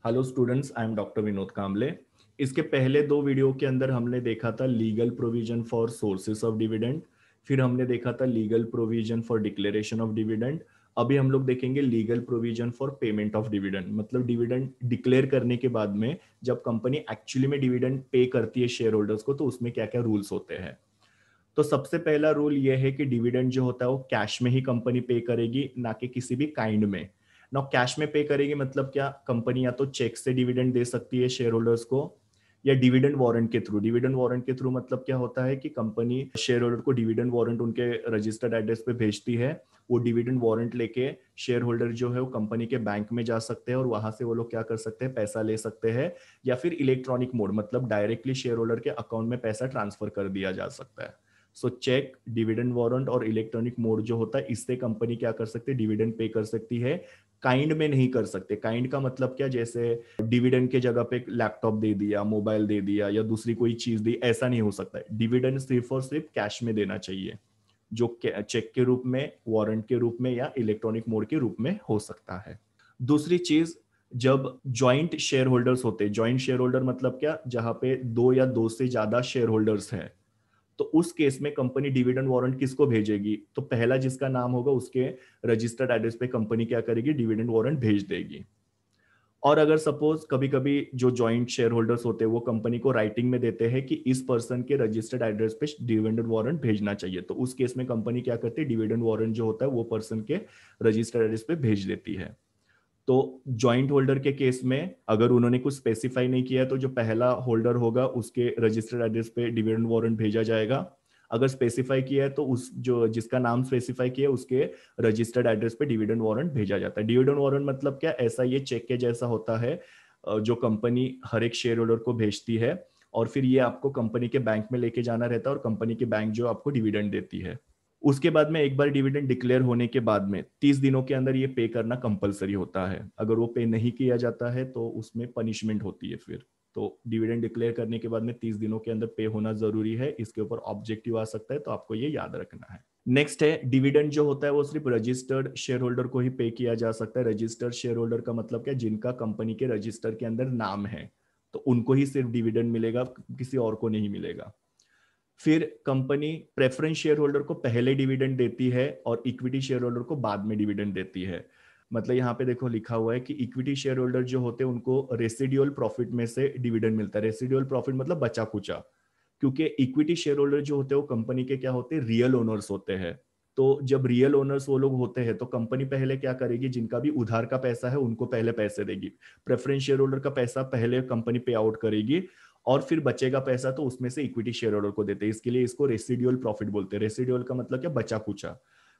Hello students, I am doctor Vinod Kamle. इसके पहले दो वीडियो के अंदर हमने देखा था legal provision for sources of dividend, फिर हमने देखा था legal provision for declaration of dividend. अभी हम लोग देखेंगे legal provision for payment of dividend, मतलब डिविडेंड डिक्लेयर करने के बाद में जब कंपनी एक्चुअली में डिविडेंड पे करती है शेयर होल्डर्स को, तो उसमें क्या क्या रूल्स होते हैं। तो सबसे पहला रूल ये है कि डिविडेंड जो होता है वो कैश में ही कंपनी पे करेगी, ना कि किसी भी काइंड में। ना कैश में पे करेगी मतलब क्या, कंपनी या तो चेक से डिविडेंड दे सकती है शेयर होल्डर्स को, या डिविडेंड वारंट के थ्रू। डिविडेंड वारंट के थ्रू मतलब क्या होता है कि कंपनी शेयर होल्डर को डिविडेंड वारंट उनके रजिस्टर्ड एड्रेस पे भेजती है। वो डिविडेंड वारंट लेके शेयर होल्डर जो है वो कंपनी के बैंक में जा सकते हैं और वहां से वो लोग क्या कर सकते हैं, पैसा ले सकते हैं, या फिर इलेक्ट्रॉनिक मोड मतलब डायरेक्टली शेयर होल्डर के अकाउंट में पैसा ट्रांसफर कर दिया जा सकता है। सो चेक, डिविडेंड वारंट और इलेक्ट्रॉनिक मोड जो होता है, इससे कंपनी क्या कर सकती है, डिविडेंड पे कर सकती है। काइंड में नहीं कर सकते। काइंड का मतलब क्या, जैसे डिविडेंड के जगह पे लैपटॉप दे दिया, मोबाइल दे दिया या दूसरी कोई चीज दी, ऐसा नहीं हो सकता है। डिविडेंड सिर्फ और सिर्फ कैश में देना चाहिए, जो चेक के रूप में, वारंट के रूप में या इलेक्ट्रॉनिक मोड के रूप में हो सकता है। दूसरी चीज, जब जॉइंट शेयर होल्डर्स होते हैं, जॉइंट शेयर होल्डर मतलब क्या, जहां पे दो या दो से ज्यादा शेयर होल्डर्स हैं, तो उस केस में कंपनी डिविडेंड वारंट किसको भेजेगी, तो पहला जिसका नाम होगा उसके रजिस्टर्ड एड्रेस पे कंपनी क्या करेगी, डिविडेंड वारंट भेज देगी। और अगर सपोज कभी कभी जो जॉइंट शेयर होल्डर्स होते हैं वो कंपनी को राइटिंग में देते हैं कि इस पर्सन के रजिस्टर्ड एड्रेस पे डिविडेंड वारंट भेजना चाहिए, तो उस केस में कंपनी क्या करती है, डिविडेंड वारंट जो होता है वो पर्सन के रजिस्टर्ड एड्रेस पे भेज देती है। तो जॉइंट होल्डर के केस में अगर उन्होंने कुछ स्पेसिफाई नहीं किया है, तो जो पहला होल्डर होगा उसके रजिस्टर्ड एड्रेस पे डिविडेंड वारंट भेजा जाएगा। अगर स्पेसिफाई किया है तो उस जो जिसका नाम स्पेसिफाई किया है उसके रजिस्टर्ड एड्रेस पे डिविडेंड वारंट भेजा जाता है। डिविडेंड वारंट मतलब क्या, ऐसा ये चेक के जैसा होता है, जो कंपनी हर एक शेयर होल्डर को भेजती है, और फिर ये आपको कंपनी के बैंक में लेके जाना रहता है और कंपनी के बैंक जो आपको डिविडेंड देती है। उसके बाद में एक बार डिविडेंड डिक्लेयर होने के बाद में 30 दिनों के अंदर ये पे करना कंपलसरी होता है। अगर वो पे नहीं किया जाता है तो उसमें पनिशमेंट होती है फिर। तो डिविडेंड डिक्लेयर करने के बाद में 30 दिनों के अंदर पे होना जरूरी है। इसके ऊपर ऑब्जेक्टिव आ सकता है, तो आपको ये याद रखना है। नेक्स्ट है, डिविडेंड जो होता है वो सिर्फ रजिस्टर्ड शेयर होल्डर को ही पे किया जा सकता है। रजिस्टर्ड शेयर होल्डर का मतलब क्या, जिनका कंपनी के रजिस्टर के अंदर नाम है, तो उनको ही सिर्फ डिविडेंड मिलेगा, किसी और को नहीं मिलेगा। फिर कंपनी प्रेफरेंस शेयर होल्डर को पहले डिविडेंड देती है और इक्विटी शेयर होल्डर को बाद में डिविडेंड देती है। मतलब यहाँ पे देखो लिखा हुआ है कि इक्विटी शेयर होल्डर जो होते हैं उनको रेसिडुअल प्रॉफिट में से डिविडेंड मिलता है। रेसिडुअल प्रॉफिट मतलब बचा कुचा, क्योंकि इक्विटी शेयर होल्डर जो होते हैं वो कंपनी के क्या होते हैं, रियल ओनर्स होते हैं। तो जब रियल ओनर्स वो लोग होते हैं तो कंपनी पहले क्या करेगी, जिनका भी उधार का पैसा है उनको पहले पैसे देगी। प्रेफरेंस शेयर होल्डर का पैसा पहले कंपनी पे आउट करेगी, और फिर बचेगा पैसा तो उसमें से इक्विटी शेयर होल्डर को देते हैं। इसके लिए इसको रेसिडुअल प्रॉफिट बोलते हैं। रेसिडुअल का मतलब क्या, बचा कुचा।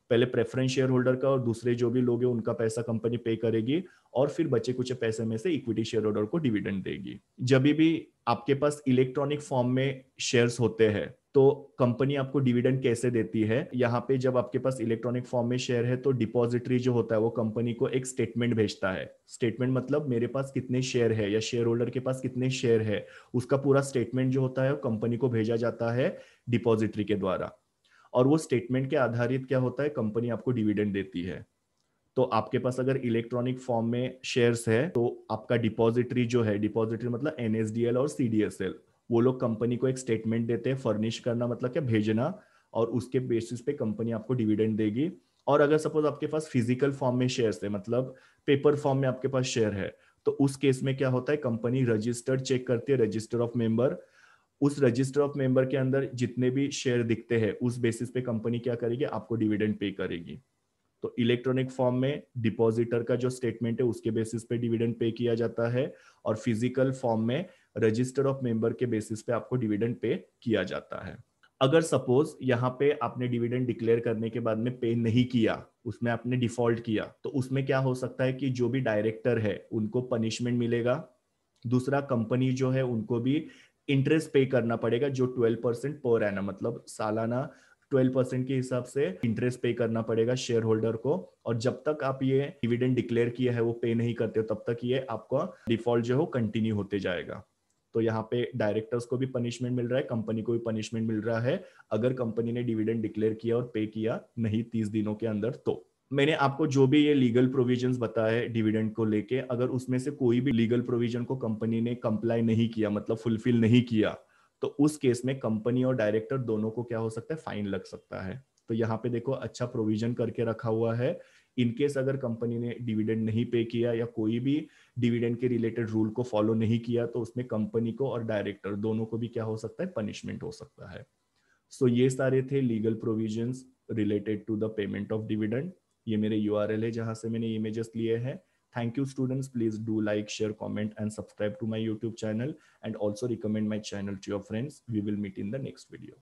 पहले प्रेफरेंस शेयर होल्डर का और दूसरे जो भी लोग हैं उनका पैसा कंपनी पे करेगी, और फिर बचे कुछ पैसे में से इक्विटी शेयर होल्डर को डिविडेंड देगी। जब भी आपके पास इलेक्ट्रॉनिक फॉर्म में शेयर्स होते हैं तो कंपनी आपको डिविडेंड कैसे देती है, यहाँ पे जब आपके पास इलेक्ट्रॉनिक फॉर्म में शेयर है तो डिपॉजिटरी जो होता है वो कंपनी को एक स्टेटमेंट भेजता है। स्टेटमेंट मतलब मेरे पास कितने शेयर है या शेयर होल्डर के पास कितने शेयर है, उसका पूरा स्टेटमेंट जो होता है वो कंपनी को भेजा जाता है डिपॉजिटरी के द्वारा। और वो स्टेटमेंट के आधारित क्या होता है, कंपनी आपको डिविडेंड देती है। तो आपके पास अगर इलेक्ट्रॉनिक फॉर्म में शेयर्स है तो आपका डिपॉजिटरी जो है, डिपॉजिटरी मतलब एनएसडीएल और सीडीएसएल, वो लोग कंपनी को एक स्टेटमेंट देते हैं। फर्निश करना मतलब क्या, भेजना, और उसके बेसिस पे कंपनी आपको डिविडेंड देगी। और अगर सपोज आपके पास फिजिकल फॉर्म में शेयर्स है, मतलब पेपर फॉर्म में आपके पास शेयर है, तो उस केस में क्या होता है, कंपनी रजिस्टर्ड चेक करती है, रजिस्टर ऑफ मेंबर। उस रजिस्टर ऑफ मेंबर के अंदर जितने भी शेयर दिखते हैं उस बेसिस पे कंपनी क्या करेगी, आपको डिविडेंड पे करेगी। तो इलेक्ट्रॉनिक फॉर्म में डिपॉजिटर का जो स्टेटमेंट है उसके बेसिस पे डिविडेंड पे किया जाता है, और फिजिकल फॉर्म में रजिस्टर ऑफ मेंबर के बेसिस पे आपको डिविडेंड पे किया जाता है। अगर सपोज यहाँ पे आपने डिविडेंड डिक्लेयर करने के बाद में पे नहीं किया, उसमें आपने डिफॉल्ट किया, तो उसमें क्या हो सकता है कि जो भी डायरेक्टर है उनको पनिशमेंट मिलेगा। दूसरा, कंपनी जो है उनको भी इंटरेस्ट पे करना पड़ेगा, जो 12% पर एनम मतलब सालाना 12% के हिसाब से इंटरेस्ट पे करना पड़ेगा शेयर होल्डर को। और जब तक आप ये डिविडेंड डिक्लेयर किया है वो पे नहीं करते हो, तब तक ये आपका डिफॉल्ट जो है कंटिन्यू होते जाएगा। तो यहाँ पे डायरेक्टर्स को भी पनिशमेंट मिल रहा है, कंपनी को भी पनिशमेंट मिल रहा है, अगर कंपनी ने डिविडेंड डिक्लेयर किया और पे किया नहीं 30 दिनों के अंदर तो। मैंने आपको जो भी ये लीगल प्रोविजंस बताए डिविडेंड को लेके, अगर उसमें से कोई भी लीगल प्रोविजन को कंपनी ने कंप्लाई नहीं किया, मतलब फुलफिल नहीं किया, तो उस केस में कंपनी और डायरेक्टर दोनों को क्या हो सकता है, फाइन लग सकता है। तो यहाँ पे देखो अच्छा प्रोविजन करके रखा हुआ है। इनकेस अगर कंपनी ने डिविडेंड नहीं पे किया या कोई भी डिविडेंड के रिलेटेड रूल को फॉलो नहीं किया, तो उसमें कंपनी को और डायरेक्टर दोनों को भी क्या हो सकता है, पनिशमेंट हो सकता है। सो ये सारे थे legal provisions related to the payment of dividend. ये मेरे यूआरएल है जहां से मैंने इमेजेस लिए हैं। Thank you students, please do like, share, comment and subscribe to my YouTube channel, and also recommend my channel to your friends. We will meet in the next video.